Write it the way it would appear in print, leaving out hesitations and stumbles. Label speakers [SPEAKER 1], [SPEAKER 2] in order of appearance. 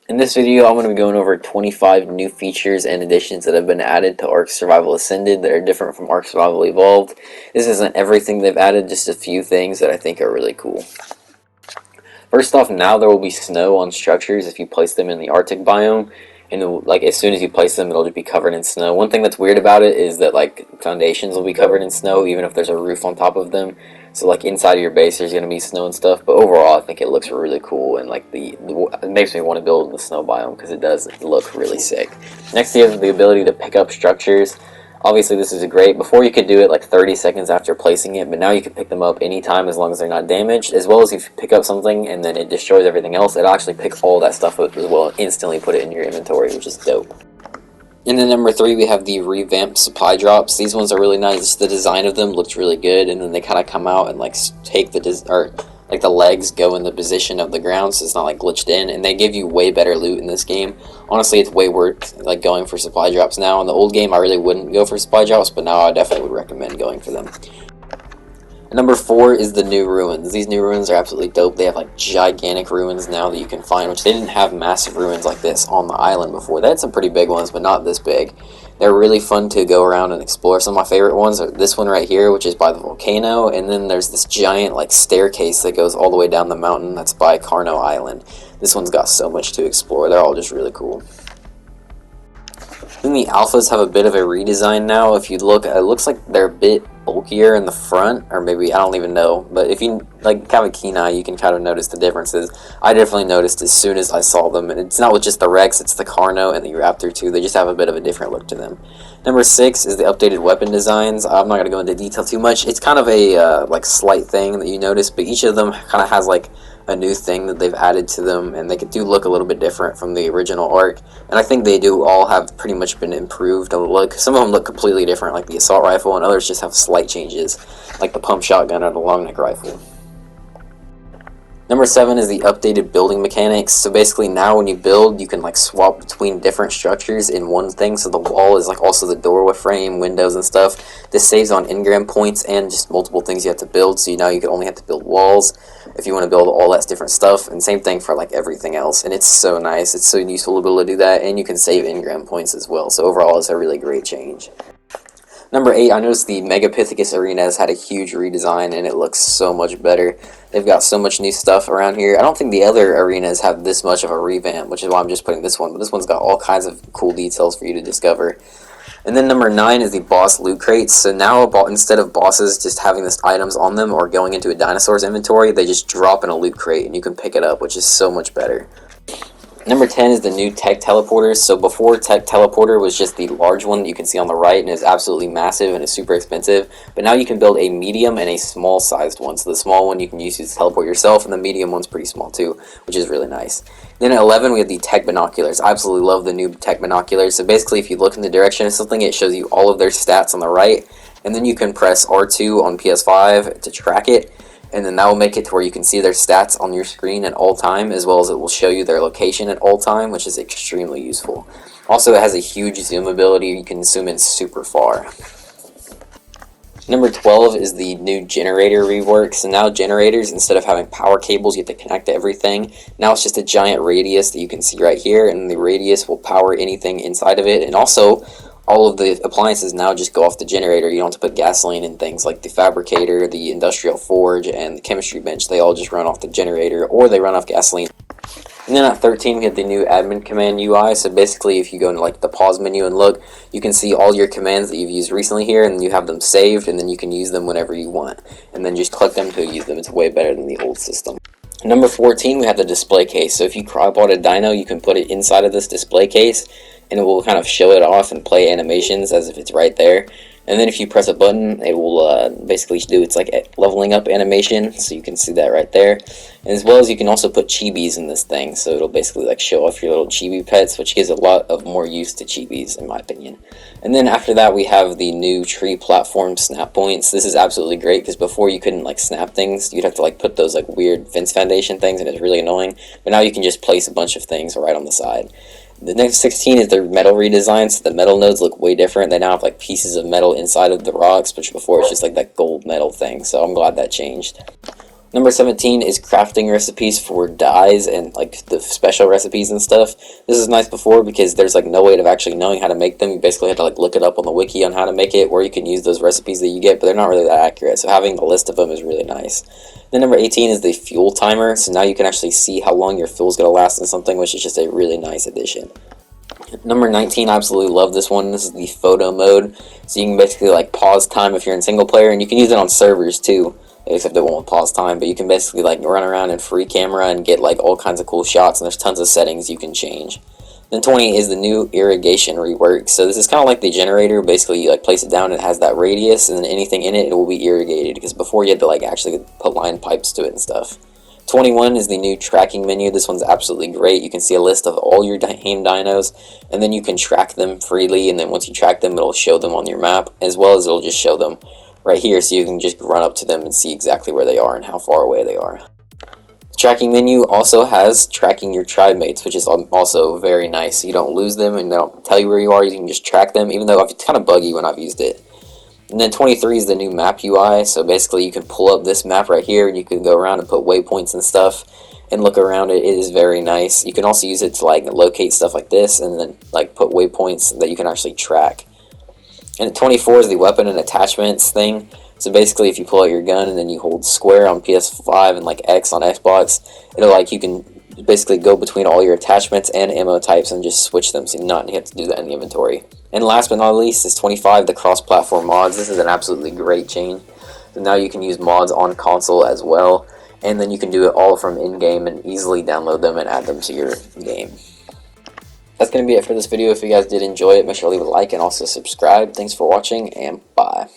[SPEAKER 1] In this video, I'm going to be going over 25 new features and additions that have been added to Ark Survival Ascended that are different from Ark Survival Evolved. This isn't everything they've added, just a few things that I think are really cool. First off, now there will be snow on structures if you place them in the Arctic biome, and like as soon as you place them, it'll just be covered in snow. One thing that's weird about it is that like foundations will be covered in snow even if there's a roof on top of them. So like inside of your base there's going to be snow and stuff, but overall I think it looks really cool, and like it makes me want to build in the snow biome because it does look really sick. Next you have the ability to pick up structures. Obviously this is great. Before you could do it like 30 seconds after placing it, but now you can pick them up anytime as long as they're not damaged, as well as if you pick up something and then it destroys everything else, it'll actually pick all that stuff up as well and instantly put it in your inventory, which is dope. And then number 3, we have the revamped supply drops. These ones are really nice. The design of them looks really good, and then they kind of come out and like take like the legs go in the position of the ground, so it's not like glitched in, and they give you way better loot in this game. Honestly, it's way worth like going for supply drops now. In the old game, I really wouldn't go for supply drops, but now I definitely would recommend going for them. Number 4 is the new ruins. These new ruins are absolutely dope. They have like gigantic ruins now that you can find, which they didn't have massive ruins like this on the island before. They had some pretty big ones, but not this big. They're really fun to go around and explore. Some of my favorite ones are this one right here, which is by the volcano, and then there's this giant like staircase that goes all the way down the mountain that's by Carno Island. This one's got so much to explore. They're all just really cool. Then the alphas have a bit of a redesign now. If you look, it looks like they're a bit bulkier in the front, or maybe, I don't even know, but if you like have a keen eye, you can kind of notice the differences. I definitely noticed as soon as I saw them, and it's not with just the Rex, it's the Carno and the Raptor too. They just have a bit of a different look to them. Number 6 is the updated weapon designs. I'm not going to go into detail too much. It's kind of a like slight thing that you notice, but each of them kind of has like a new thing that they've added to them, and they do look a little bit different from the original Ark, and I think they do all have pretty much been improved a look. Some of them look completely different, like the assault rifle, and others just have slight changes, like the pump shotgun or the long neck rifle. Number 7 is the updated building mechanics. So basically now when you build, you can like swap between different structures in one thing. So the wall is like also the doorway frame, windows and stuff. This saves on engram points and just multiple things you have to build. So now you can only have to build walls if you want to build all that different stuff. And same thing for like everything else. And it's so nice. It's so useful to be able to do that. And you can save engram points as well. So overall it's a really great change. Number 8, I noticed the Megapithecus arena has had a huge redesign and it looks so much better. They've got so much new stuff around here. I don't think the other arenas have this much of a revamp, which is why I'm just putting this one, but this one's got all kinds of cool details for you to discover. And then number 9 is the boss loot crates. So now instead of bosses just having this items on them or going into a dinosaur's inventory, they just drop in a loot crate and you can pick it up, which is so much better. Number 10 is the new tech teleporters. So before, tech teleporter was just the large one that you can see on the right, and it's absolutely massive and it's super expensive. But now you can build a medium and a small sized one. So the small one you can use to teleport yourself, and the medium one's pretty small too, which is really nice. Then at 11 we have the tech binoculars. I absolutely love the new tech binoculars. So basically if you look in the direction of something, it shows you all of their stats on the right, and then you can press R2 on PS5 to track it. And then that will make it to where you can see their stats on your screen at all time, as well as it will show you their location at all time, which is extremely useful. Also, it has a huge zoom ability. You can zoom in super far. Number 12 is the new generator rework. So now generators, instead of having power cables you have to connect to everything, now it's just a giant radius that you can see right here, and the radius will power anything inside of it. And also, all of the appliances now just go off the generator. You don't have to put gasoline in things like the fabricator, the industrial forge, and the chemistry bench. They all just run off the generator, or they run off gasoline. And then at 13 we have the new admin command UI. So basically if you go into like the pause menu and look, you can see all your commands that you've used recently here, and you have them saved, and then you can use them whenever you want. And then just click them to use them. It's way better than the old system. Number 14, we have the display case. So if you cryopodd a dino, you can put it inside of this display case, and it will kind of show it off and play animations as if it's right there. And then if you press a button, it will basically do its like leveling up animation, so you can see that right there. And as well as you can also put chibis in this thing, so it'll basically like show off your little chibi pets, which gives a lot of more use to chibis in my opinion. And then after that we have the new tree platform snap points. This is absolutely great because before you couldn't like snap things, you'd have to like put those like weird fence foundation things, and it's really annoying. But now you can just place a bunch of things right on the side. The next 16 is their metal redesign, so the metal nodes look way different. They now have like pieces of metal inside of the rocks, which before it's just like that gold metal thing, so I'm glad that changed. Number 17 is crafting recipes for dyes and like the special recipes and stuff. This is nice before because there's like no way of actually knowing how to make them. You basically have to like look it up on the wiki on how to make it, or you can use those recipes that you get, but they're not really that accurate. So having the list of them is really nice. Then number 18 is the fuel timer. So now you can actually see how long your fuel is going to last in something, which is just a really nice addition. Number 19, I absolutely love this one. This is the photo mode. So you can basically like pause time if you're in single player, and you can use it on servers too, except it won't pause time, but you can basically like run around in free camera and get like all kinds of cool shots, and there's tons of settings you can change. Then 20 is the new Irrigation Rework. So this is kind of like the generator. Basically you like place it down, and it has that radius, and then anything in it will be irrigated, because before you had to like actually put line pipes to it and stuff. 21 is the new tracking menu. This one's absolutely great. You can see a list of all your hame dinos, and then you can track them freely, and then once you track them, it'll show them on your map, as well as it'll just show them right here, so you can just run up to them and see exactly where they are and how far away they are. The tracking menu also has tracking your tribe mates, which is also very nice. You don't lose them and they don't tell you where you are. You can just track them, even though it's kind of buggy when I've used it. And then 23 is the new map UI. So basically you can pull up this map right here, and you can go around and put waypoints and stuff and look around it. It is very nice. You can also use it to like locate stuff like this, and then like put waypoints that you can actually track. And 24 is the weapon and attachments thing. So basically if you pull out your gun and then you hold square on PS5 and like X on Xbox, it'll like, you can basically go between all your attachments and ammo types and just switch them, so you not have to do that in the inventory. And last but not least is 25, the cross-platform mods. This is an absolutely great change. So now you can use mods on console as well, and then you can do it all from in-game and easily download them and add them to your game. That's going to be it for this video. If you guys did enjoy it, make sure to leave a like and also subscribe. Thanks for watching, and bye.